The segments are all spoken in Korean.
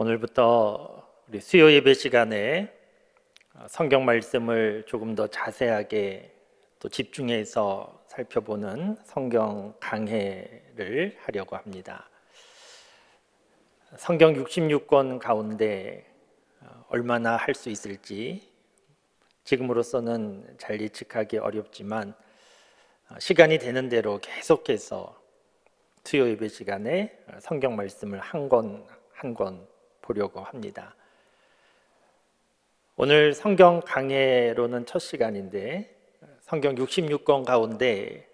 오늘부터 우리 수요 예배 시간에 성경 말씀을 조금 더 자세하게 또 집중해서 살펴보는 성경 강해를 하려고 합니다. 성경 66권 가운데 얼마나 할 수 있을지 지금으로서는 잘 예측하기 어렵지만 시간이 되는 대로 계속해서 수요 예배 시간에 성경 말씀을 한 권 한 권 보려고 합니다. 오늘 성경 강해로는 첫 시간인데 성경 66권 가운데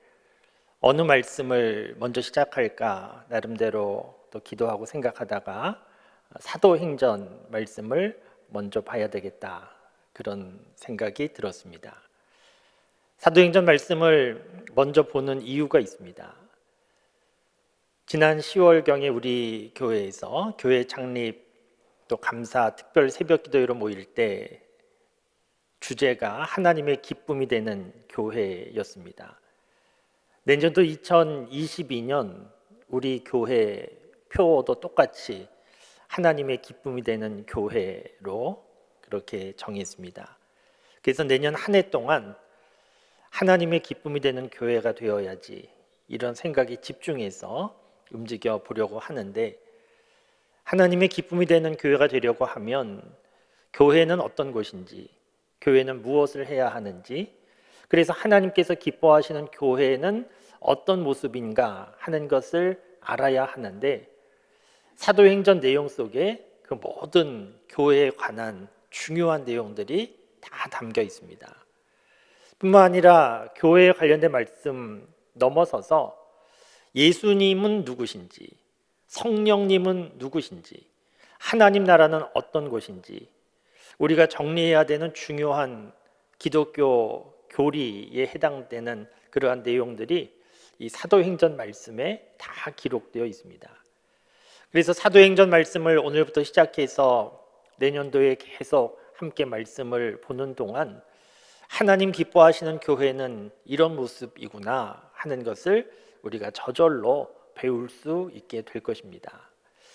어느 말씀을 먼저 시작할까 나름대로 또 기도하고 생각하다가 사도행전 말씀을 먼저 봐야 되겠다 그런 생각이 들었습니다. 사도행전 말씀을 먼저 보는 이유가 있습니다. 지난 10월경에 우리 교회에서 교회 창립 또 감사 특별 새벽 기도회로 모일 때 주제가 하나님의 기쁨이 되는 교회였습니다. 내년도 2022년 우리 교회 표어도 똑같이 하나님의 기쁨이 되는 교회로 그렇게 정했습니다. 그래서 내년 한 해 동안 하나님의 기쁨이 되는 교회가 되어야지 이런 생각에 집중해서 움직여 보려고 하는데, 하나님의 기쁨이 되는 교회가 되려고 하면 교회는 어떤 곳인지, 교회는 무엇을 해야 하는지, 그래서 하나님께서 기뻐하시는 교회는 어떤 모습인가 하는 것을 알아야 하는데, 사도행전 내용 속에 그 모든 교회에 관한 중요한 내용들이 다 담겨 있습니다. 뿐만 아니라 교회에 관련된 말씀 넘어서서 예수님은 누구신지, 성령님은 누구신지, 하나님 나라는 어떤 곳인지, 우리가 정리해야 되는 중요한 기독교 교리에 해당되는 그러한 내용들이 이 사도행전 말씀에 다 기록되어 있습니다. 그래서 사도행전 말씀을 오늘부터 시작해서 내년도에 계속 함께 말씀을 보는 동안 하나님 기뻐하시는 교회는 이런 모습이구나 하는 것을 우리가 저절로 배울 수 있게 될 것입니다.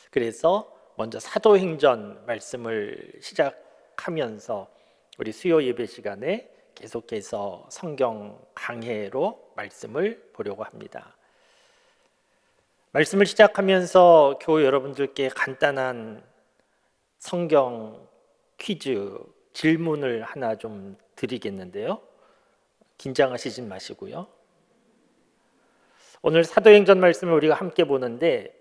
그래서 먼저 사도행전 말씀을 시작하면서 우리 수요 예배 시간에 계속해서 성경 강해로 말씀을 보려고 합니다. 말씀을 시작하면서 교회 여러분들께 간단한 성경 퀴즈 질문을 하나 좀 드리겠는데요. 긴장하시지 마시고요. 오늘 사도행전 말씀을 우리가 함께 보는데,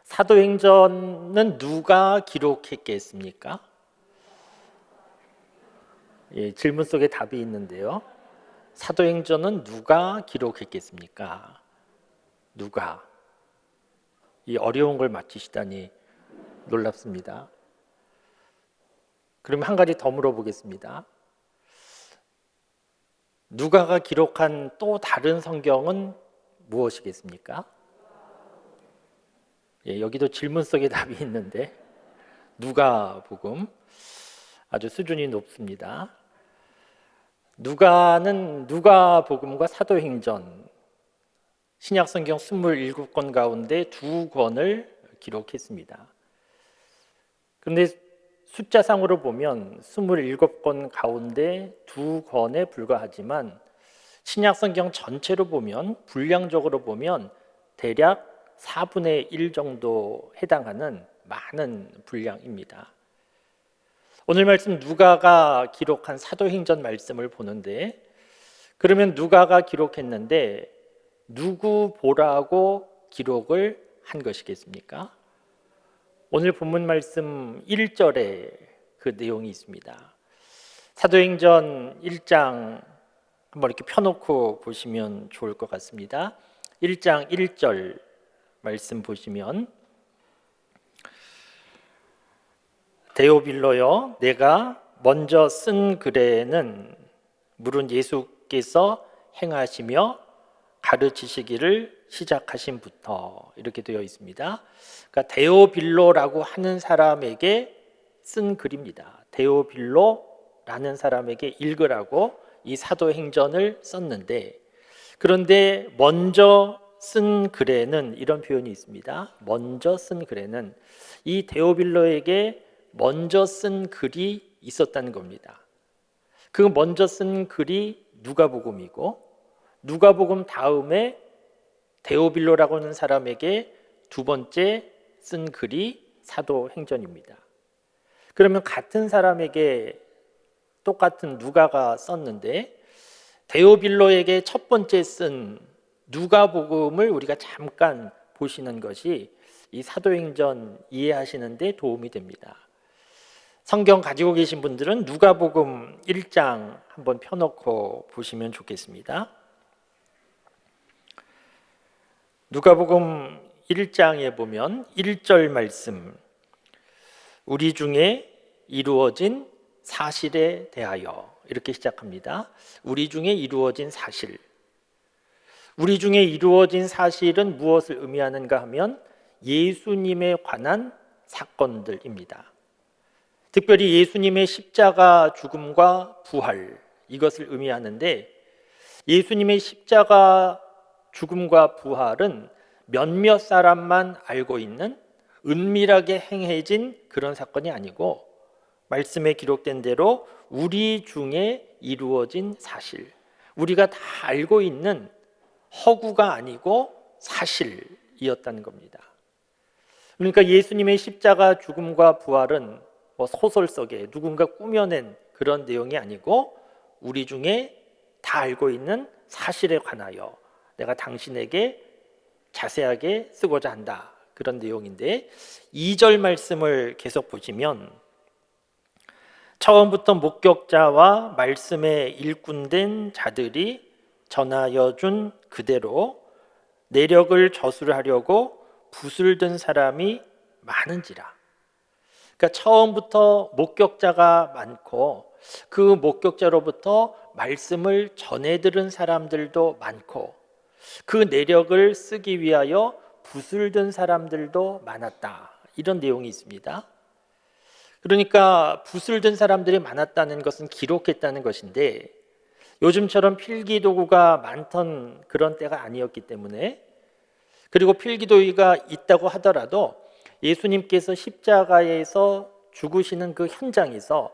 사도행전은 누가 기록했겠습니까? 예, 질문 속에 답이 있는데요. 사도행전은 누가 기록했겠습니까? 누가? 이 어려운 걸 맞히시다니 놀랍습니다. 그럼 한 가지 더 물어보겠습니다. 누가가 기록한 또 다른 성경은 무엇이겠습니까? 예, 여기도 질문 속에 답이 있는데 누가복음, 아주 수준이 높습니다. 누가는 누가복음과 사도행전, 신약성경 27권 가운데 2권을 기록했습니다. 그런데 숫자상으로 보면 27권 가운데 2권에 불과하지만 신약성경 전체로 보면, 분량적으로 보면 대략 4분의 1 정도 해당하는 많은 분량입니다. 오늘 말씀 누가가 기록한 사도행전 말씀을 보는데, 그러면 누가가 기록했는데 누구 보라고 기록을 한 것이겠습니까? 오늘 본문 말씀 1절에 그 내용이 있습니다. 사도행전 1장 한번 이렇게 펴놓고 보시면 좋을 것 같습니다. 1장 1절 말씀 보시면, 데오빌로여, 내가 먼저 쓴 글에는 물은 예수께서 행하시며 가르치시기를 시작하신부터, 이렇게 되어 있습니다. 그러니까 데오빌로라고 하는 사람에게 쓴 글입니다. 데오빌로라는 사람에게 읽으라고 이 사도행전을 썼는데, 그런데 먼저 쓴 글에는 이런 표현이 있습니다. 먼저 쓴 글에는, 이 데오빌로에게 먼저 쓴 글이 있었다는 겁니다. 그 먼저 쓴 글이 누가복음이고, 누가복음 다음에 데오빌로라고 하는 사람에게 두 번째 쓴 글이 사도행전입니다. 그러면 같은 사람에게 똑같은 누가가 썼는데 데오빌로에게 첫 번째 쓴 누가복음을 우리가 잠깐 보시는 것이 이 사도행전 이해하시는 데 도움이 됩니다. 성경 가지고 계신 분들은 누가복음 1장 한번 펴놓고 보시면 좋겠습니다. 누가복음 1장에 보면 1절 말씀, 우리 중에 이루어진 사실에 대하여, 이렇게 시작합니다. 우리 중에 이루어진 사실. 우리 중에 이루어진 사실은 무엇을 의미하는가 하면 예수님에 관한 사건들입니다. 특별히 예수님의 십자가 죽음과 부활, 이것을 의미하는데, 예수님의 십자가 죽음과 부활은 몇몇 사람만 알고 있는 은밀하게 행해진 그런 사건이 아니고, 말씀에 기록된 대로 우리 중에 이루어진 사실, 우리가 다 알고 있는 허구가 아니고 사실이었다는 겁니다. 그러니까 예수님의 십자가 죽음과 부활은 소설 속에 누군가 꾸며낸 그런 내용이 아니고, 우리 중에 다 알고 있는 사실에 관하여 내가 당신에게 자세하게 쓰고자 한다, 그런 내용인데, 2절 말씀을 계속 보시면 처음부터 목격자와 말씀에 일꾼된 자들이 전하여 준 그대로 내력을 저술하려고 붓을 든 사람이 많은지라. 그러니까 처음부터 목격자가 많고, 그 목격자로부터 말씀을 전해 들은 사람들도 많고, 그 내력을 쓰기 위하여 붓을 든 사람들도 많았다, 이런 내용이 있습니다. 그러니까 붓을 든 사람들이 많았다는 것은 기록했다는 것인데, 요즘처럼 필기도구가 많던 그런 때가 아니었기 때문에, 그리고 필기도구가 있다고 하더라도 예수님께서 십자가에서 죽으시는 그 현장에서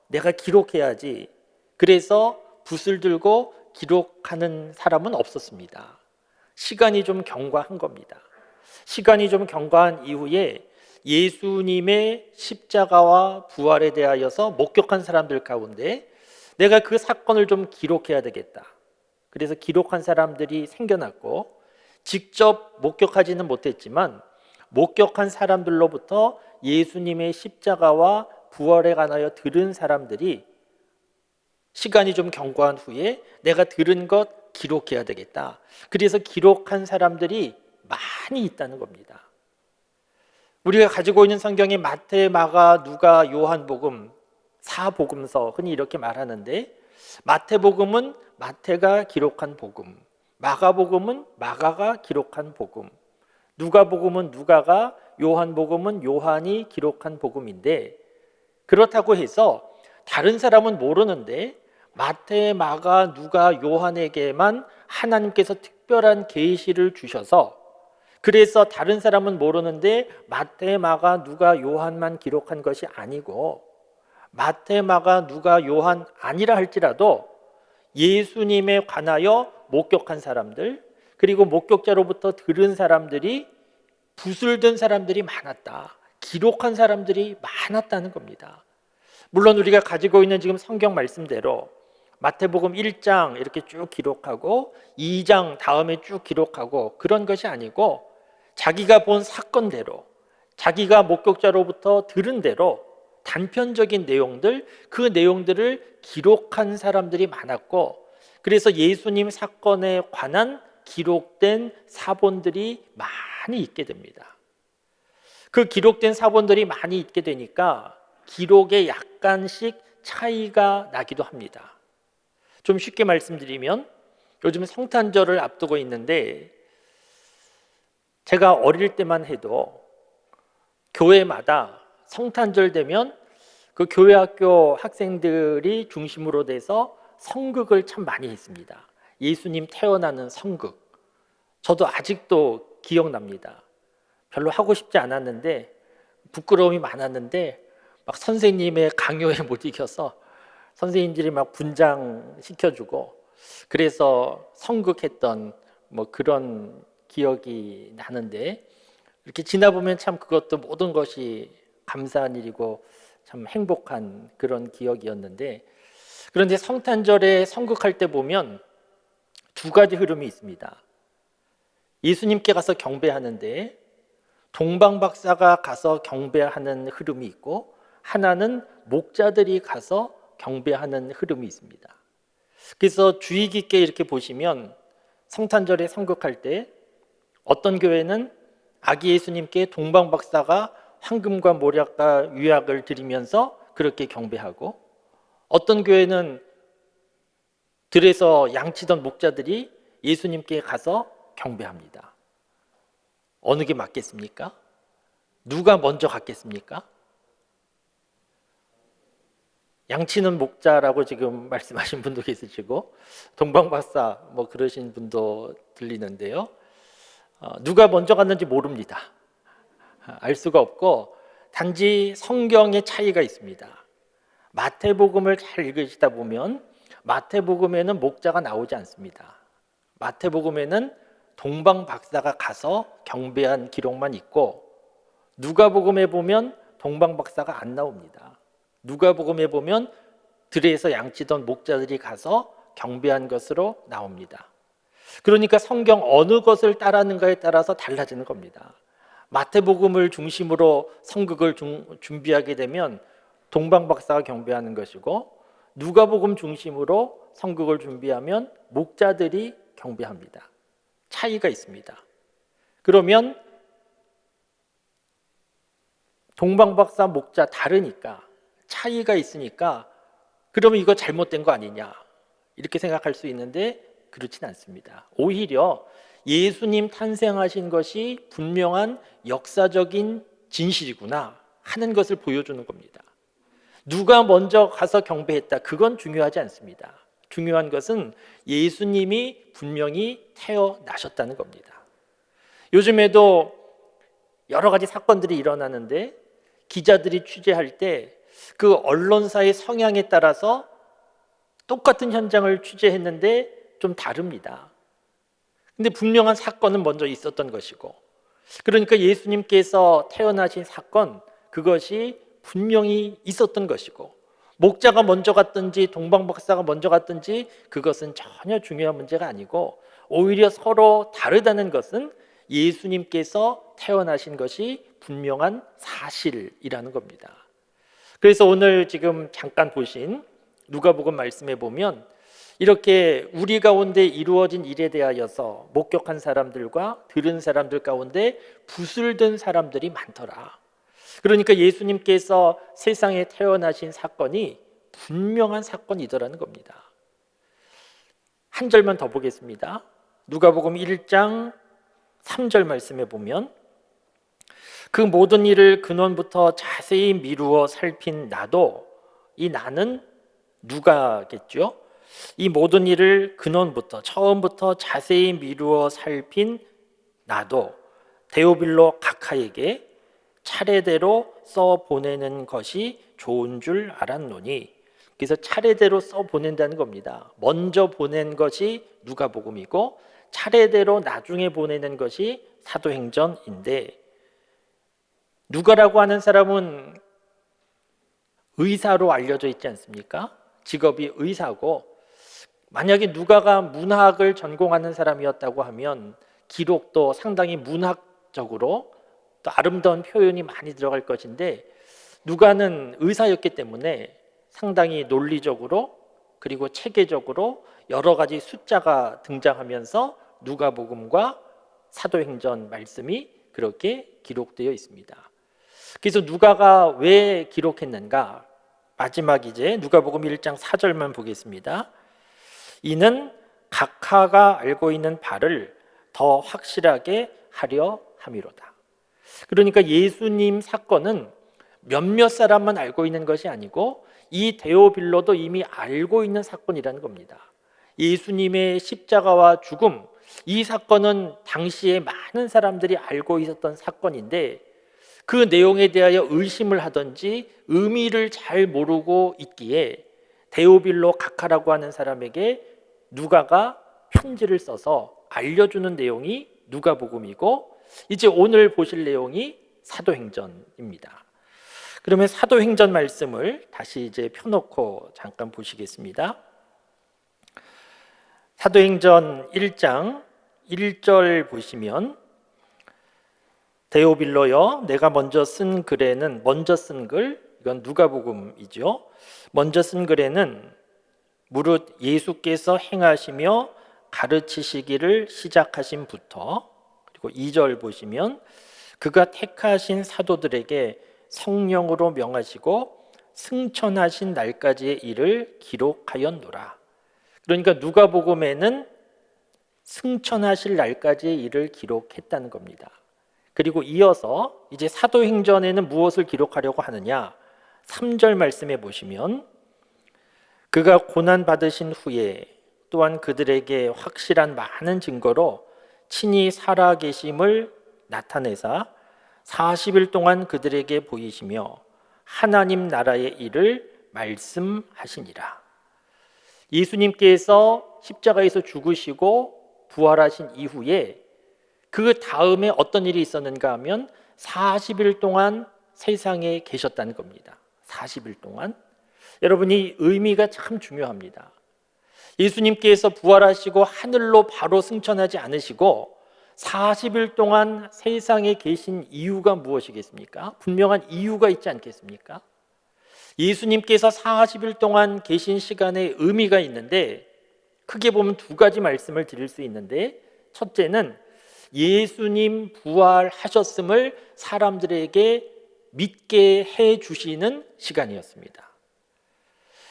내가 기록해야지, 그래서 붓을 들고 기록하는 사람은 없었습니다. 시간이 좀 경과한 겁니다. 시간이 좀 경과한 이후에 예수님의 십자가와 부활에 대하여서 목격한 사람들 가운데 내가 그 사건을 좀 기록해야 되겠다, 그래서 기록한 사람들이 생겨났고, 직접 목격하지는 못했지만 목격한 사람들로부터 예수님의 십자가와 부활에 관하여 들은 사람들이 시간이 좀 경과한 후에 내가 들은 것 기록해야 되겠다, 그래서 기록한 사람들이 많이 있다는 겁니다. 우리가 가지고 있는 성경이 마태, 마가, 누가, 요한복음, 사복음서 흔히 이렇게 말하는데, 마태복음은 마태가 기록한 복음, 마가복음은 마가가 기록한 복음, 누가복음은 누가가, 요한복음은 요한이 기록한 복음인데, 그렇다고 해서 다른 사람은 모르는데 마태, 마가, 누가, 요한에게만 하나님께서 특별한 계시를 주셔서, 그래서 다른 사람은 모르는데 마태, 마가, 누가, 요한만 기록한 것이 아니고, 마태, 마가, 누가, 요한 아니라 할지라도 예수님에 관하여 목격한 사람들, 그리고 목격자로부터 들은 사람들이, 붓을 든 사람들이 많았다, 기록한 사람들이 많았다는 겁니다. 물론 우리가 가지고 있는 지금 성경 말씀대로 마태복음 1장 이렇게 쭉 기록하고 2장 다음에 쭉 기록하고 그런 것이 아니고, 자기가 본 사건대로, 자기가 목격자로부터 들은 대로 단편적인 내용들, 그 내용들을 기록한 사람들이 많았고, 그래서 예수님 사건에 관한 기록된 사본들이 많이 있게 됩니다. 그 기록된 사본들이 많이 있게 되니까 기록에 약간씩 차이가 나기도 합니다. 좀 쉽게 말씀드리면, 요즘 성탄절을 앞두고 있는데, 제가 어릴 때만 해도 교회마다 성탄절 되면 그 교회 학교 학생들이 중심으로 돼서 성극을 참 많이 했습니다. 예수님 태어나는 성극. 저도 아직도 기억납니다. 별로 하고 싶지 않았는데 부끄러움이 많았는데 막 선생님의 강요에 못 이겨서 선생님들이 막 분장시켜주고 그래서 성극했던 뭐 그런 기억이 나는데 이렇게 지나보면 참 그것도 모든 것이 감사한 일이고 참 행복한 그런 기억이었는데 그런데 성탄절에 성극할 때 보면 두 가지 흐름이 있습니다. 예수님께 가서 경배하는데 동방박사가 가서 경배하는 흐름이 있고 하나는 목자들이 가서 경배하는 흐름이 있습니다. 그래서 주의 깊게 이렇게 보시면 성탄절에 성극할 때 어떤 교회는 아기 예수님께 동방박사가 황금과 모략과 유약을 드리면서 그렇게 경배하고 어떤 교회는 들에서 양치던 목자들이 예수님께 가서 경배합니다. 어느 게 맞겠습니까? 누가 먼저 갔겠습니까? 양치는 목자라고 지금 말씀하신 분도 계시고 동방박사 뭐 그러신 분도 들리는데요. 누가 먼저 갔는지 모릅니다. 알 수가 없고 단지 성경의 차이가 있습니다. 마태복음을 잘 읽으시다 보면 마태복음에는 목자가 나오지 않습니다. 마태복음에는 동방박사가 가서 경배한 기록만 있고 누가복음에 보면 동방박사가 안 나옵니다. 누가복음에 보면 들에서 양치던 목자들이 가서 경배한 것으로 나옵니다. 그러니까 성경 어느 것을 따르는가에 따라서 달라지는 겁니다. 마태복음을 중심으로 성극을 준비하게 되면 동방박사가 경배하는 것이고 누가복음 중심으로 성극을 준비하면 목자들이 경배합니다. 차이가 있습니다. 그러면 동방박사 목자 다르니까 차이가 있으니까 그러면 이거 잘못된 거 아니냐 이렇게 생각할 수 있는데 그렇진 않습니다. 오히려 예수님 탄생하신 것이 분명한 역사적인 진실이구나 하는 것을 보여주는 겁니다. 누가 먼저 가서 경배했다 그건 중요하지 않습니다. 중요한 것은 예수님이 분명히 태어나셨다는 겁니다. 요즘에도 여러 가지 사건들이 일어나는데 기자들이 취재할 때 그 언론사의 성향에 따라서 똑같은 현장을 취재했는데 좀 다릅니다. 근데 분명한 사건은 먼저 있었던 것이고 그러니까 예수님께서 태어나신 사건 그것이 분명히 있었던 것이고 목자가 먼저 갔든지 동방박사가 먼저 갔든지 그것은 전혀 중요한 문제가 아니고 오히려 서로 다르다는 것은 예수님께서 태어나신 것이 분명한 사실이라는 겁니다. 그래서 오늘 지금 잠깐 보신 누가복음 말씀에 보면 이렇게 우리 가운데 이루어진 일에 대하여서 목격한 사람들과 들은 사람들 가운데 붓을 든 사람들이 많더라. 그러니까 예수님께서 세상에 태어나신 사건이 분명한 사건이더라는 겁니다. 한 절만 더 보겠습니다. 누가복음 1장 3절 말씀에 보면 그 모든 일을 근원부터 자세히 미루어 살핀 나도 이 나는 누가겠죠? 이 모든 일을 근원부터 처음부터 자세히 미루어 살핀 나도 데오빌로 각하에게 차례대로 써 보내는 것이 좋은 줄 알았노니 그래서 차례대로 써 보낸다는 겁니다. 먼저 보낸 것이 누가복음이고 차례대로 나중에 보내는 것이 사도행전인데 누가라고 하는 사람은 의사로 알려져 있지 않습니까? 직업이 의사고 만약에 누가가 문학을 전공하는 사람이었다고 하면 기록도 상당히 문학적으로 또 아름다운 표현이 많이 들어갈 것인데 누가는 의사였기 때문에 상당히 논리적으로 그리고 체계적으로 여러 가지 숫자가 등장하면서 누가복음과 사도행전 말씀이 그렇게 기록되어 있습니다. 그래서 누가가 왜 기록했는가? 마지막 이제 누가복음 1장 4절만 보겠습니다. 이는 각하가 알고 있는 바를 더 확실하게 하려 함이로다. 그러니까 예수님 사건은 몇몇 사람만 알고 있는 것이 아니고 이 데오빌로도 이미 알고 있는 사건이라는 겁니다. 예수님의 십자가와 죽음, 이 사건은 당시에 많은 사람들이 알고 있었던 사건인데 그 내용에 대하여 의심을 하든지 의미를 잘 모르고 있기에 데오빌로 각하라고 하는 사람에게 누가가 편지를 써서 알려주는 내용이 누가복음이고, 이제 오늘 보실 내용이 사도행전입니다. 그러면 사도행전 말씀을 다시 이제 펴놓고 잠깐 보시겠습니다. 사도행전 1장 1절 보시면, 데오빌로여, 내가 먼저 쓴 글에는, 먼저 쓴 글, 이건 누가복음이죠. 먼저 쓴 글에는 무릇 예수께서 행하시며 가르치시기를 시작하신부터, 그리고 2절 보시면 그가 택하신 사도들에게 성령으로 명하시고 승천하신 날까지의 일을 기록하였노라. 그러니까 누가복음에는 승천하실 날까지의 일을 기록했다는 겁니다. 그리고 이어서 이제 사도행전에는 무엇을 기록하려고 하느냐? 3절 말씀에 보시면 그가 고난받으신 후에 또한 그들에게 확실한 많은 증거로 친히 살아계심을 나타내사 40일 동안 그들에게 보이시며 하나님 나라의 일을 말씀하시니라. 예수님께서 십자가에서 죽으시고 부활하신 이후에 그 다음에 어떤 일이 있었는가 하면 40일 동안 세상에 계셨다는 겁니다. 40일 동안. 여러분이 의미가 참 중요합니다. 예수님께서 부활하시고 하늘로 바로 승천하지 않으시고 40일 동안 세상에 계신 이유가 무엇이겠습니까? 분명한 이유가 있지 않겠습니까? 예수님께서 40일 동안 계신 시간에 의미가 있는데, 크게 보면 두 가지 말씀을 드릴 수 있는데, 첫째는 예수님 부활하셨음을 사람들에게 믿게 해 주시는 시간이었습니다.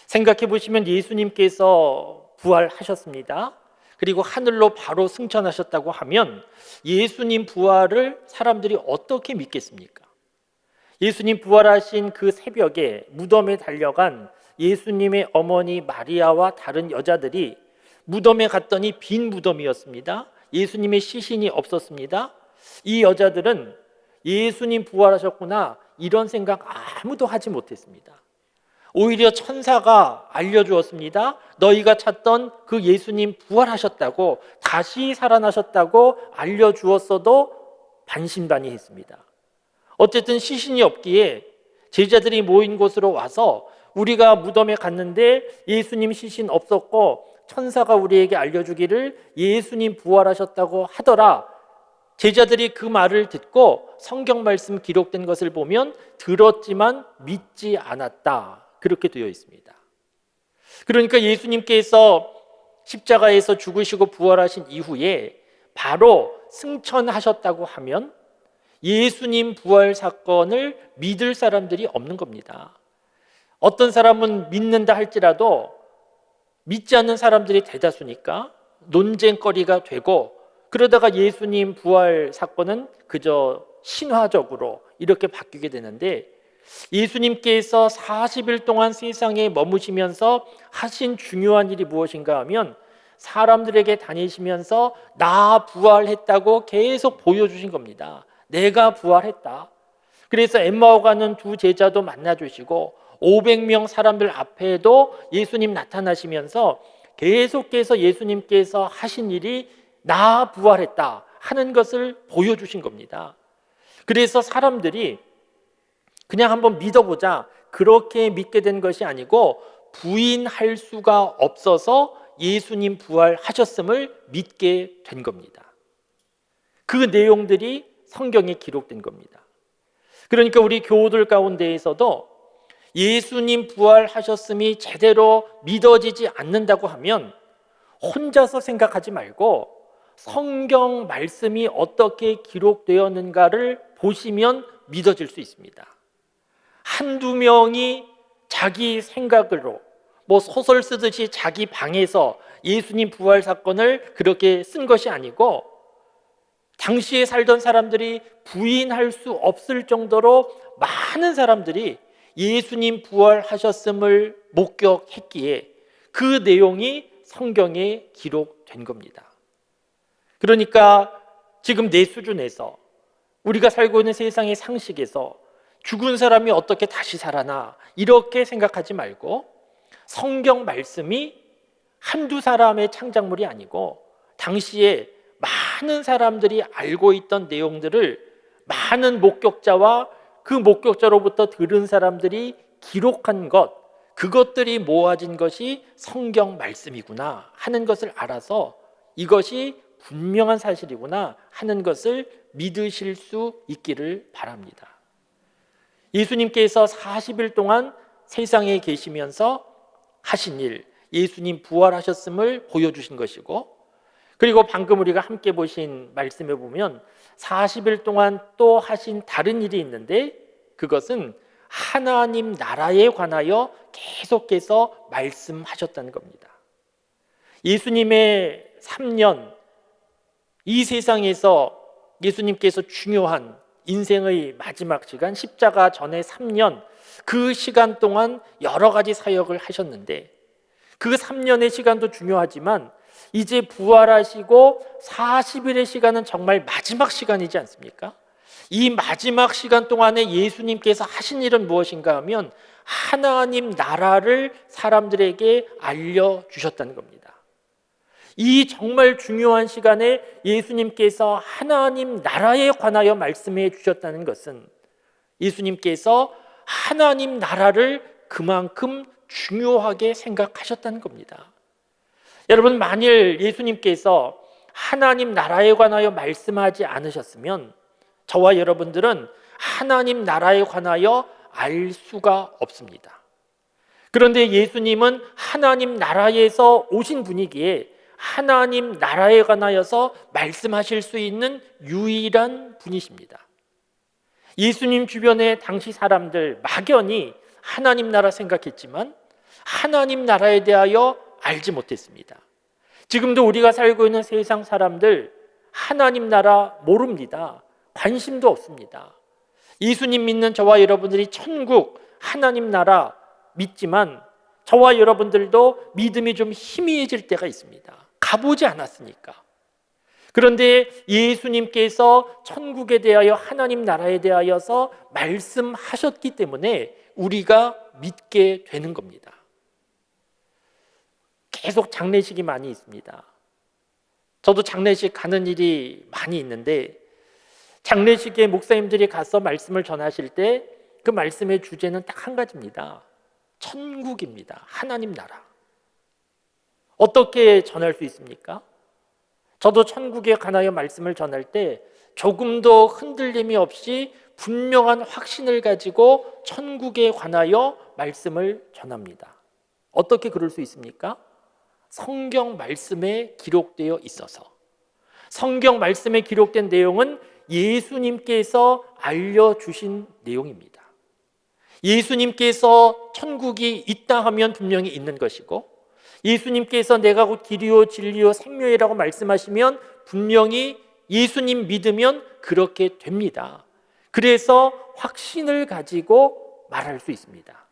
생각해 보시면 예수님께서 부활하셨습니다. 그리고 하늘로 바로 승천하셨다고 하면 예수님 부활을 사람들이 어떻게 믿겠습니까? 예수님 부활하신 그 새벽에 무덤에 달려간 예수님의 어머니 마리아와 다른 여자들이 무덤에 갔더니 빈 무덤이었습니다. 예수님의 시신이 없었습니다. 이 여자들은 예수님 부활하셨구나, 이런 생각 아무도 하지 못했습니다. 오히려 천사가 알려주었습니다. 너희가 찾던 그 예수님 부활하셨다고, 다시 살아나셨다고 알려주었어도 반신반의했습니다. 어쨌든 시신이 없기에 제자들이 모인 곳으로 와서 우리가 무덤에 갔는데 예수님 시신 없었고 천사가 우리에게 알려주기를 예수님 부활하셨다고 하더라. 제자들이 그 말을 듣고 성경 말씀 기록된 것을 보면 들었지만 믿지 않았다, 그렇게 되어 있습니다. 그러니까 예수님께서 십자가에서 죽으시고 부활하신 이후에 바로 승천하셨다고 하면 예수님 부활 사건을 믿을 사람들이 없는 겁니다. 어떤 사람은 믿는다 할지라도 믿지 않는 사람들이 대다수니까 논쟁거리가 되고, 그러다가 예수님 부활 사건은 그저 신화적으로 이렇게 바뀌게 되는데, 예수님께서 40일 동안 세상에 머무시면서 하신 중요한 일이 무엇인가 하면 사람들에게 다니시면서 나 부활했다고 계속 보여주신 겁니다. 내가 부활했다. 그래서 엠마오 가는 두 제자도 만나주시고 500명 사람들 앞에도 예수님 나타나시면서 계속해서 예수님께서 하신 일이 나 부활했다 하는 것을 보여주신 겁니다. 그래서 사람들이 그냥 한번 믿어보자, 그렇게 믿게 된 것이 아니고 부인할 수가 없어서 예수님 부활하셨음을 믿게 된 겁니다. 그 내용들이 성경에 기록된 겁니다. 그러니까 우리 교우들 가운데에서도 예수님 부활하셨음이 제대로 믿어지지 않는다고 하면 혼자서 생각하지 말고 성경 말씀이 어떻게 기록되었는가를 보시면 믿어질 수 있습니다. 한두 명이 자기 생각으로 소설 쓰듯이 자기 방에서 예수님 부활 사건을 그렇게 쓴 것이 아니고 당시에 살던 사람들이 부인할 수 없을 정도로 많은 사람들이 예수님 부활하셨음을 목격했기에 그 내용이 성경에 기록된 겁니다. 그러니까 지금 내 수준에서 우리가 살고 있는 세상의 상식에서 죽은 사람이 어떻게 다시 살아나 이렇게 생각하지 말고 성경 말씀이 한두 사람의 창작물이 아니고 당시에 많은 사람들이 알고 있던 내용들을 많은 목격자와 그 목격자로부터 들은 사람들이 기록한 것, 그것들이 모아진 것이 성경 말씀이구나 하는 것을 알아서 이것이 분명한 사실이구나 하는 것을 믿으실 수 있기를 바랍니다. 예수님께서 40일 동안 세상에 계시면서 하신 일, 예수님 부활하셨음을 보여주신 것이고, 그리고 방금 우리가 함께 보신 말씀에 보면 40일 동안 또 하신 다른 일이 있는데 그것은 하나님 나라에 관하여 계속해서 말씀하셨다는 겁니다. 예수님의 3년, 이 세상에서 예수님께서 중요한 인생의 마지막 시간, 십자가 전에 3년, 그 시간 동안 여러 가지 사역을 하셨는데 그 3년의 시간도 중요하지만 이제 부활하시고 40일의 시간은 정말 마지막 시간이지 않습니까? 이 마지막 시간 동안에 예수님께서 하신 일은 무엇인가 하면 하나님 나라를 사람들에게 알려주셨다는 겁니다. 이 정말 중요한 시간에 예수님께서 하나님 나라에 관하여 말씀해 주셨다는 것은 예수님께서 하나님 나라를 그만큼 중요하게 생각하셨다는 겁니다. 여러분, 만일 예수님께서 하나님 나라에 관하여 말씀하지 않으셨으면 저와 여러분들은 하나님 나라에 관하여 알 수가 없습니다. 그런데 예수님은 하나님 나라에서 오신 분이기에 하나님 나라에 관하여서 말씀하실 수 있는 유일한 분이십니다. 예수님 주변의 당시 사람들 막연히 하나님 나라 생각했지만 하나님 나라에 대하여 알지 못했습니다. 지금도 우리가 살고 있는 세상 사람들 하나님 나라 모릅니다. 관심도 없습니다. 예수님 믿는 저와 여러분들이 천국, 하나님 나라 믿지만 저와 여러분들도 믿음이 좀 희미해질 때가 있습니다. 가보지 않았으니까. 그런데 예수님께서 천국에 대하여 하나님 나라에 대하여서 말씀하셨기 때문에 우리가 믿게 되는 겁니다. 계속 장례식이 많이 있습니다. 저도 장례식 가는 일이 많이 있는데 장례식에 목사님들이 가서 말씀을 전하실 때 그 말씀의 주제는 딱 한 가지입니다. 천국입니다. 하나님 나라. 어떻게 전할 수 있습니까? 저도 천국에 관하여 말씀을 전할 때 조금도 흔들림이 없이 분명한 확신을 가지고 천국에 관하여 말씀을 전합니다. 어떻게 그럴 수 있습니까? 성경 말씀에 기록되어 있어서. 성경 말씀에 기록된 내용은 예수님께서 알려주신 내용입니다. 예수님께서 천국이 있다 하면 분명히 있는 것이고 예수님께서 내가 곧 길이요 진리요 생명이라고 말씀하시면 분명히 예수님 믿으면 그렇게 됩니다. 그래서 확신을 가지고 말할 수 있습니다.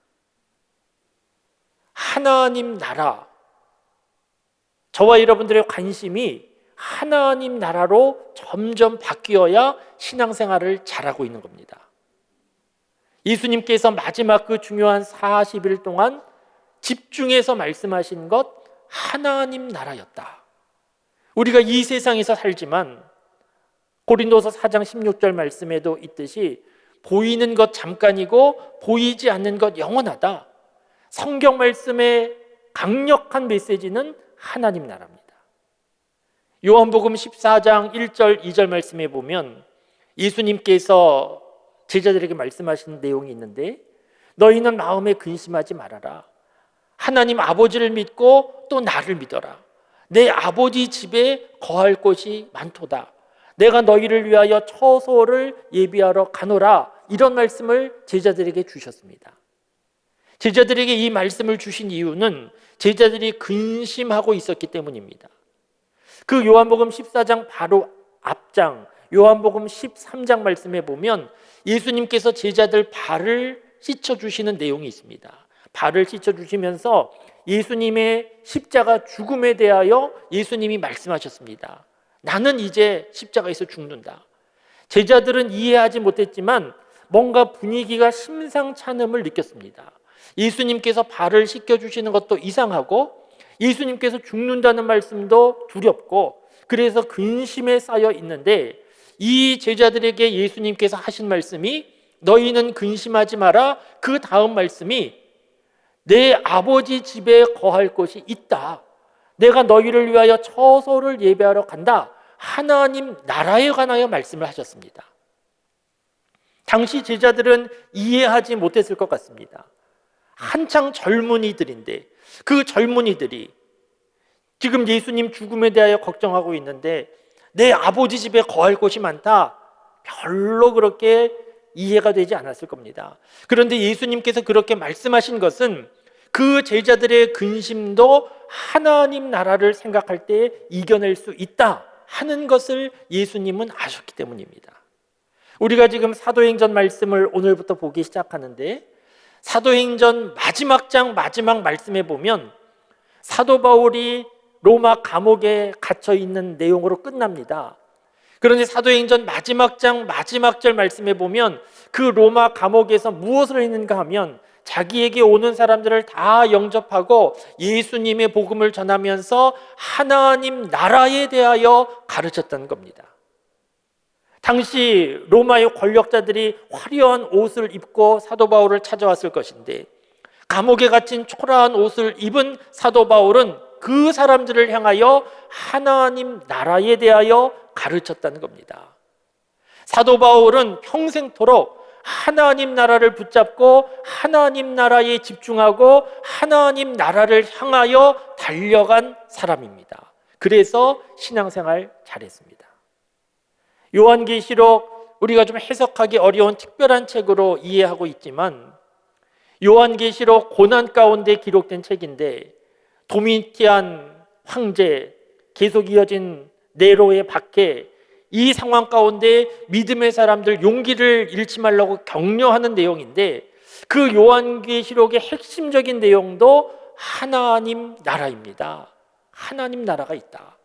하나님 나라, 저와 여러분들의 관심이 하나님 나라로 점점 바뀌어야 신앙생활을 잘하고 있는 겁니다. 예수님께서 마지막 그 중요한 40일 동안 집중해서 말씀하신 것 하나님 나라였다. 우리가 이 세상에서 살지만 고린도서 4장 16절 말씀에도 있듯이 보이는 것 잠깐이고 보이지 않는 것 영원하다. 성경 말씀의 강력한 메시지는 하나님 나라입니다. 요한복음 14장 1절 2절 말씀에 보면 예수님께서 제자들에게 말씀하신 내용이 있는데 너희는 마음에 근심하지 말아라. 하나님 아버지를 믿고 또 나를 믿어라. 내 아버지 집에 거할 곳이 많도다. 내가 너희를 위하여 처소를 예비하러 가노라. 이런 말씀을 제자들에게 주셨습니다. 제자들에게 이 말씀을 주신 이유는 제자들이 근심하고 있었기 때문입니다. 그 요한복음 14장 바로 앞장 요한복음 13장 말씀에 보면 예수님께서 제자들 발을 씻어주시는 내용이 있습니다. 발을 씻어주시면서 예수님의 십자가 죽음에 대하여 예수님이 말씀하셨습니다. 나는 이제 십자가에서 죽는다. 제자들은 이해하지 못했지만 뭔가 분위기가 심상찮음을 느꼈습니다. 예수님께서 발을 씻겨주시는 것도 이상하고 예수님께서 죽는다는 말씀도 두렵고 그래서 근심에 쌓여 있는데 이 제자들에게 예수님께서 하신 말씀이 너희는 근심하지 마라. 그 다음 말씀이 내 아버지 집에 거할 곳이 있다. 내가 너희를 위하여 처소를 예배하러 간다. 하나님 나라에 관하여 말씀을 하셨습니다. 당시 제자들은 이해하지 못했을 것 같습니다. 한창 젊은이들인데 그 젊은이들이 지금 예수님 죽음에 대하여 걱정하고 있는데 내 아버지 집에 거할 곳이 많다. 별로 그렇게 이해가 되지 않았을 겁니다. 그런데 예수님께서 그렇게 말씀하신 것은 그 제자들의 근심도 하나님 나라를 생각할 때 이겨낼 수 있다 하는 것을 예수님은 아셨기 때문입니다. 우리가 지금 사도행전 말씀을 오늘부터 보기 시작하는데 사도행전 마지막 장 마지막 말씀에 보면 사도 바울이 로마 감옥에 갇혀 있는 내용으로 끝납니다. 그런데 사도행전 마지막 장 마지막 절 말씀에 보면 그 로마 감옥에서 무엇을 했는가 하면 자기에게 오는 사람들을 다 영접하고 예수님의 복음을 전하면서 하나님 나라에 대하여 가르쳤다는 겁니다. 당시 로마의 권력자들이 화려한 옷을 입고 사도 바울을 찾아왔을 것인데 감옥에 갇힌 초라한 옷을 입은 사도 바울은 그 사람들을 향하여 하나님 나라에 대하여 가르쳤다는 겁니다. 사도 바울은 평생토록 하나님 나라를 붙잡고 하나님 나라에 집중하고 하나님 나라를 향하여 달려간 사람입니다. 그래서 신앙생활 잘했습니다. 요한계시록 우리가 좀 해석하기 어려운 특별한 책으로 이해하고 있지만 요한계시록 고난 가운데 기록된 책인데 도미티안 황제 계속 이어진 네로의 박해 이 상황 가운데 믿음의 사람들 용기를 잃지 말라고 격려하는 내용인데 그 요한계시록의 핵심적인 내용도 하나님 나라입니다. 하나님 나라가 있다.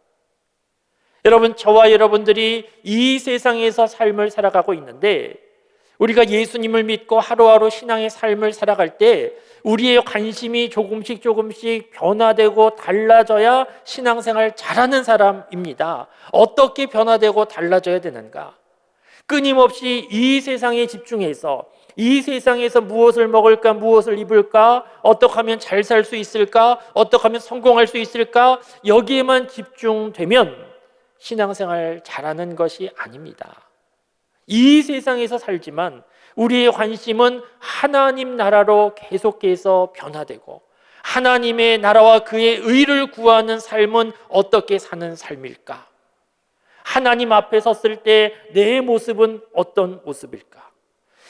여러분, 저와 여러분들이 이 세상에서 삶을 살아가고 있는데 우리가 예수님을 믿고 하루하루 신앙의 삶을 살아갈 때 우리의 관심이 조금씩 변화되고 달라져야 신앙생활 잘하는 사람입니다. 어떻게 변화되고 달라져야 되는가? 끊임없이 이 세상에 집중해서 이 세상에서 무엇을 먹을까, 무엇을 입을까, 어떻게 하면 잘 살 수 있을까, 어떻게 하면 성공할 수 있을까, 여기에만 집중되면 신앙생활 잘하는 것이 아닙니다. 이 세상에서 살지만 우리의 관심은 하나님 나라로 계속해서 변화되고 하나님의 나라와 그의 의를 구하는 삶은 어떻게 사는 삶일까? 하나님 앞에 섰을 때 내 모습은 어떤 모습일까?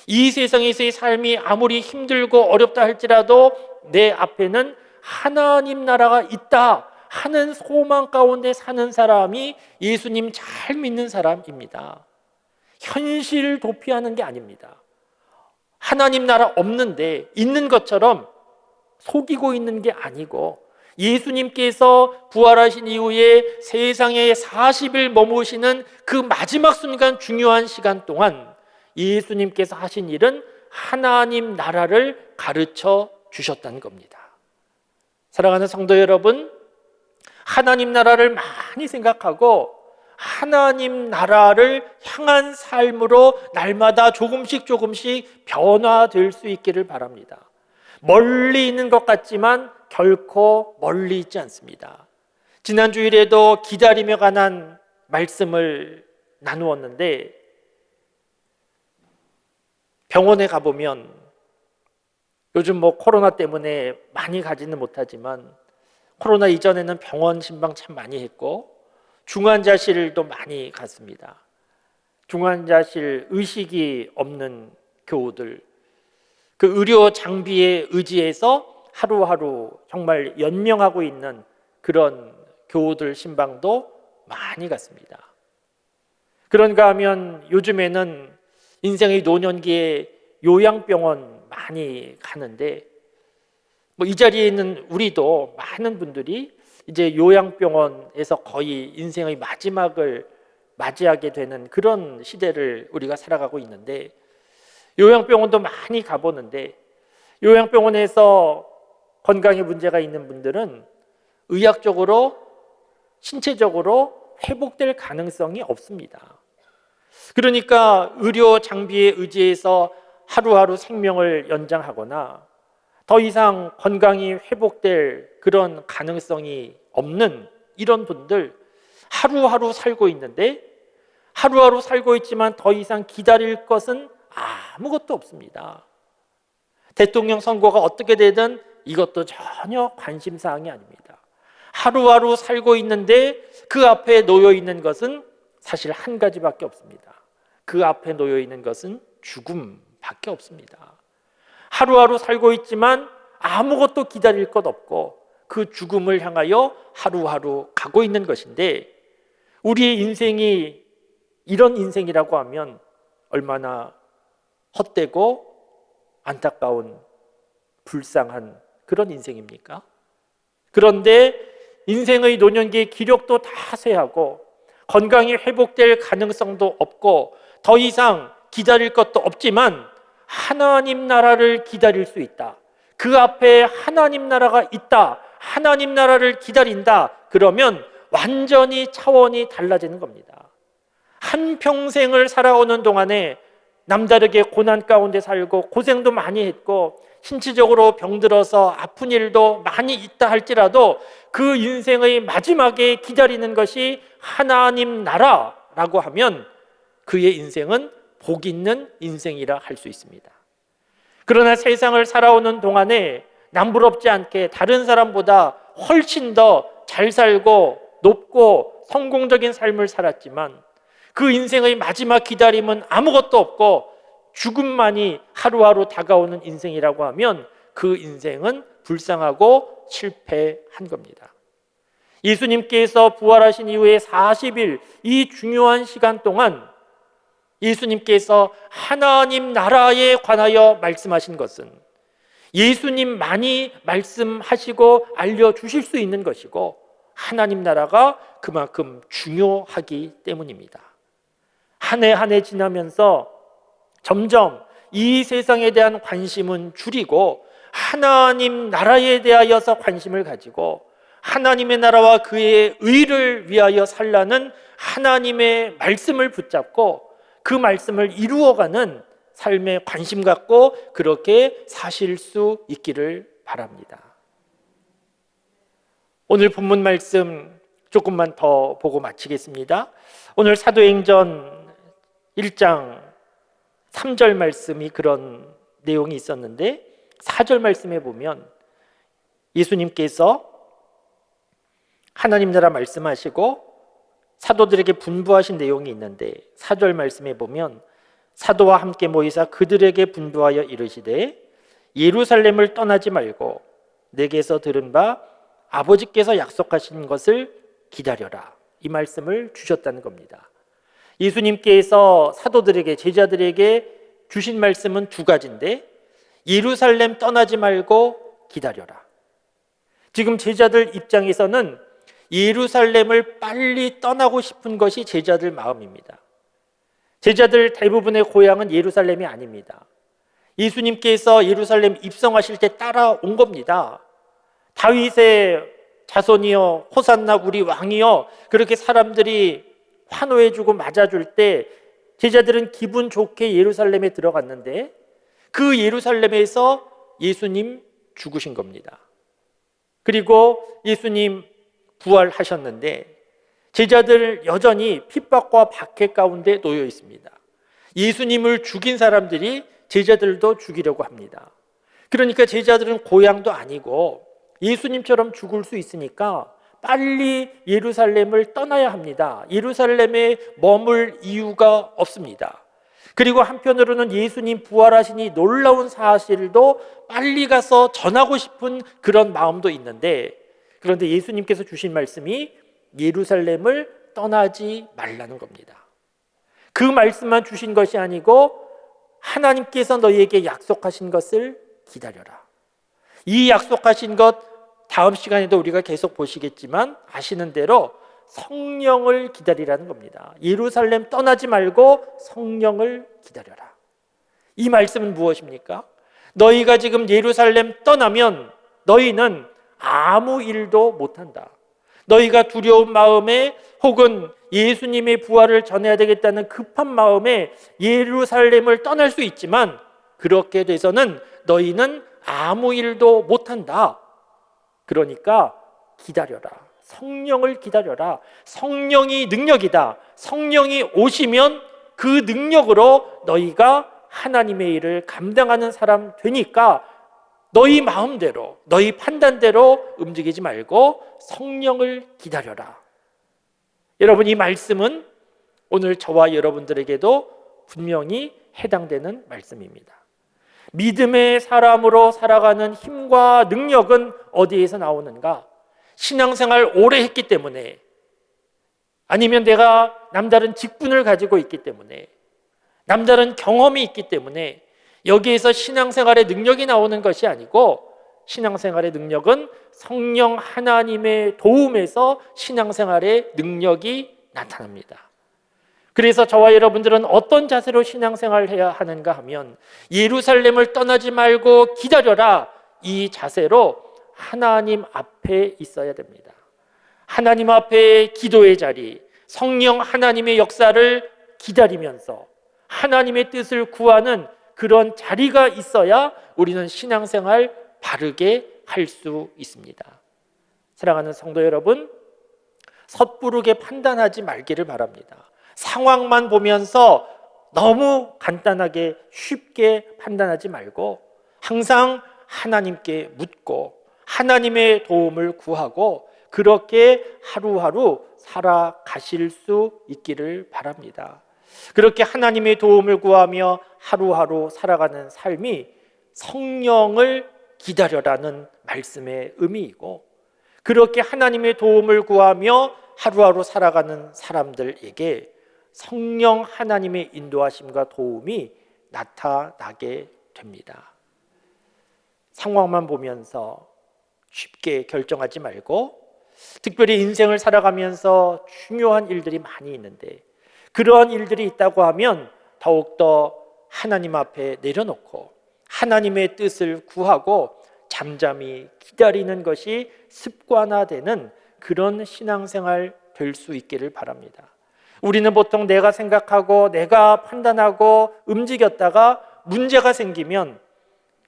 이 세상에서의 삶이 아무리 힘들고 어렵다 할지라도 내 앞에는 하나님 나라가 있다 하는 소망 가운데 사는 사람이 예수님 잘 믿는 사람입니다. 현실 도피하는 게 아닙니다. 하나님 나라 없는데 있는 것처럼 속이고 있는 게 아니고 예수님께서 부활하신 이후에 세상에 40일 머무시는 그 마지막 순간 중요한 시간 동안 예수님께서 하신 일은 하나님 나라를 가르쳐 주셨다는 겁니다. 사랑하는 성도 여러분, 하나님 나라를 많이 생각하고 하나님 나라를 향한 삶으로 날마다 조금씩 변화될 수 있기를 바랍니다. 멀리 있는 것 같지만 결코 멀리 있지 않습니다. 지난 주일에도 기다림에 관한 말씀을 나누었는데 병원에 가보면 요즘 코로나 때문에 많이 가지는 못하지만 코로나 이전에는 병원 신방 참 많이 했고 중환자실도 많이 갔습니다. 중환자실 의식이 없는 교우들, 그 의료 장비에 의지해서 하루하루 정말 연명하고 있는 그런 교우들 신방도 많이 갔습니다. 그런가 하면 요즘에는 인생의 노년기에 요양병원 많이 가는데 이 자리에 있는 우리도 많은 분들이 이제 요양병원에서 거의 인생의 마지막을 맞이하게 되는 그런 시대를 우리가 살아가고 있는데, 요양병원도 많이 가보는데 요양병원에서 건강에 문제가 있는 분들은 의학적으로 신체적으로 회복될 가능성이 없습니다. 그러니까 의료 장비에 의지해서 하루하루 생명을 연장하거나 더 이상 건강이 회복될 그런 가능성이 없는 이런 분들, 하루하루 살고 있는데, 하루하루 살고 있지만 더 이상 기다릴 것은 아무것도 없습니다. 대통령 선거가 어떻게 되든 이것도 전혀 관심사항이 아닙니다. 하루하루 살고 있는데 그 앞에 놓여 있는 것은 사실 한 가지밖에 없습니다. 그 앞에 놓여 있는 것은 죽음밖에 없습니다. 하루하루 살고 있지만 아무것도 기다릴 것 없고 그 죽음을 향하여 하루하루 가고 있는 것인데, 우리의 인생이 이런 인생이라고 하면 얼마나 헛되고 안타까운 불쌍한 그런 인생입니까? 그런데 인생의 노년기의 기력도 다 쇠하고 건강이 회복될 가능성도 없고 더 이상 기다릴 것도 없지만 하나님 나라를 기다릴 수 있다. 그 앞에 하나님 나라가 있다. 하나님 나라를 기다린다. 그러면 완전히 차원이 달라지는 겁니다. 한평생을 살아오는 동안에 남다르게 고난 가운데 살고 고생도 많이 했고 신체적으로 병들어서 아픈 일도 많이 있다 할지라도 그 인생의 마지막에 기다리는 것이 하나님 나라라고 하면 그의 인생은 복 있는 인생이라 할 수 있습니다. 그러나 세상을 살아오는 동안에 남부럽지 않게 다른 사람보다 훨씬 더 잘 살고 높고 성공적인 삶을 살았지만 그 인생의 마지막 기다림은 아무것도 없고 죽음만이 하루하루 다가오는 인생이라고 하면 그 인생은 불쌍하고 실패한 겁니다. 예수님께서 부활하신 이후에 40일 이 중요한 시간 동안 예수님께서 하나님 나라에 관하여 말씀하신 것은 예수님만이 말씀하시고 알려주실 수 있는 것이고 하나님 나라가 그만큼 중요하기 때문입니다. 한 해 한 해 지나면서 점점 이 세상에 대한 관심은 줄이고 하나님 나라에 대하여서 관심을 가지고 하나님의 나라와 그의 의를 위하여 살라는 하나님의 말씀을 붙잡고 그 말씀을 이루어가는 삶에 관심 갖고 그렇게 사실 수 있기를 바랍니다. 오늘 본문 말씀 조금만 더 보고 마치겠습니다. 오늘 사도행전 1장 3절 말씀이 그런 내용이 있었는데 4절 말씀에 보면 예수님께서 하나님 나라 말씀하시고 사도들에게 분부하신 내용이 있는데 4절 말씀에 보면 사도와 함께 모이사 그들에게 분부하여 이르시되 예루살렘을 떠나지 말고 내게서 들은 바 아버지께서 약속하신 것을 기다려라. 이 말씀을 주셨다는 겁니다. 예수님께서 사도들에게 제자들에게 주신 말씀은 두 가지인데 예루살렘 떠나지 말고 기다려라. 지금 제자들 입장에서는 예루살렘을 빨리 떠나고 싶은 것이 제자들 마음입니다. 제자들 대부분의 고향은 예루살렘이 아닙니다. 예수님께서 예루살렘 입성하실 때 따라온 겁니다. 다윗의 자손이여 호산나 우리 왕이여 그렇게 사람들이 환호해주고 맞아줄 때 제자들은 기분 좋게 예루살렘에 들어갔는데 그 예루살렘에서 예수님 죽으신 겁니다. 그리고 예수님 부활하셨는데 제자들 여전히 핍박과 박해 가운데 놓여 있습니다. 예수님을 죽인 사람들이 제자들도 죽이려고 합니다. 그러니까 제자들은 고향도 아니고 예수님처럼 죽을 수 있으니까 빨리 예루살렘을 떠나야 합니다. 예루살렘에 머물 이유가 없습니다. 그리고 한편으로는 예수님 부활하시니 놀라운 사실도 빨리 가서 전하고 싶은 그런 마음도 있는데 그런데 예수님께서 주신 말씀이 예루살렘을 떠나지 말라는 겁니다. 그 말씀만 주신 것이 아니고 하나님께서 너희에게 약속하신 것을 기다려라. 이 약속하신 것 다음 시간에도 우리가 계속 보시겠지만 아시는 대로 성령을 기다리라는 겁니다. 예루살렘 떠나지 말고 성령을 기다려라. 이 말씀은 무엇입니까? 너희가 지금 예루살렘 떠나면 너희는 아무 일도 못한다. 너희가 두려운 마음에 혹은 예수님의 부활을 전해야 되겠다는 급한 마음에 예루살렘을 떠날 수 있지만 그렇게 돼서는 너희는 아무 일도 못한다. 그러니까 기다려라. 성령을 기다려라. 성령이 능력이다. 성령이 오시면 그 능력으로 너희가 하나님의 일을 감당하는 사람 되니까 너희 마음대로, 너희 판단대로 움직이지 말고 성령을 기다려라. 여러분, 이 말씀은 오늘 저와 여러분들에게도 분명히 해당되는 말씀입니다. 믿음의 사람으로 살아가는 힘과 능력은 어디에서 나오는가? 신앙생활 오래 했기 때문에, 아니면 내가 남다른 직분을 가지고 있기 때문에, 남다른 경험이 있기 때문에 여기에서 신앙생활의 능력이 나오는 것이 아니고, 신앙생활의 능력은 성령 하나님의 도움에서 신앙생활의 능력이 나타납니다. 그래서 저와 여러분들은 어떤 자세로 신앙생활을 해야 하는가 하면 예루살렘을 떠나지 말고 기다려라, 이 자세로 하나님 앞에 있어야 됩니다. 하나님 앞에 기도의 자리, 성령 하나님의 역사를 기다리면서 하나님의 뜻을 구하는 그런 자리가 있어야 우리는 신앙생활 바르게 할 수 있습니다. 사랑하는 성도 여러분, 섣부르게 판단하지 말기를 바랍니다. 상황만 보면서 너무 간단하게 쉽게 판단하지 말고 항상 하나님께 묻고 하나님의 도움을 구하고 그렇게 하루하루 살아가실 수 있기를 바랍니다. 그렇게 하나님의 도움을 구하며 하루하루 살아가는 삶이 성령을 기다려라는 말씀의 의미이고, 그렇게 하나님의 도움을 구하며 하루하루 살아가는 사람들에게 성령 하나님의 인도하심과 도움이 나타나게 됩니다. 상황만 보면서 쉽게 결정하지 말고, 특별히 인생을 살아가면서 중요한 일들이 많이 있는데 그러한 일들이 있다고 하면 더욱더 하나님 앞에 내려놓고 하나님의 뜻을 구하고 잠잠히 기다리는 것이 습관화되는 그런 신앙생활 될 수 있기를 바랍니다. 우리는 보통 내가 생각하고 내가 판단하고 움직였다가 문제가 생기면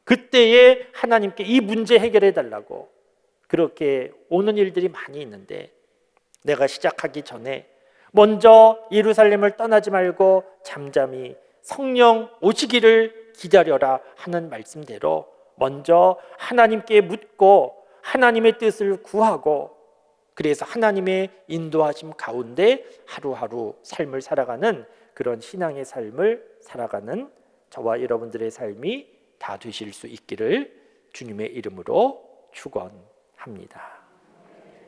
그때에 하나님께 이 문제 해결해 달라고 그렇게 오는 일들이 많이 있는데, 내가 시작하기 전에 먼저 예루살렘을 떠나지 말고 잠잠히 성령 오시기를 기다려라 하는 말씀대로 먼저 하나님께 묻고 하나님의 뜻을 구하고, 그래서 하나님의 인도하심 가운데 하루하루 삶을 살아가는 그런 신앙의 삶을 살아가는 저와 여러분들의 삶이 다 되실 수 있기를 주님의 이름으로 축원합니다.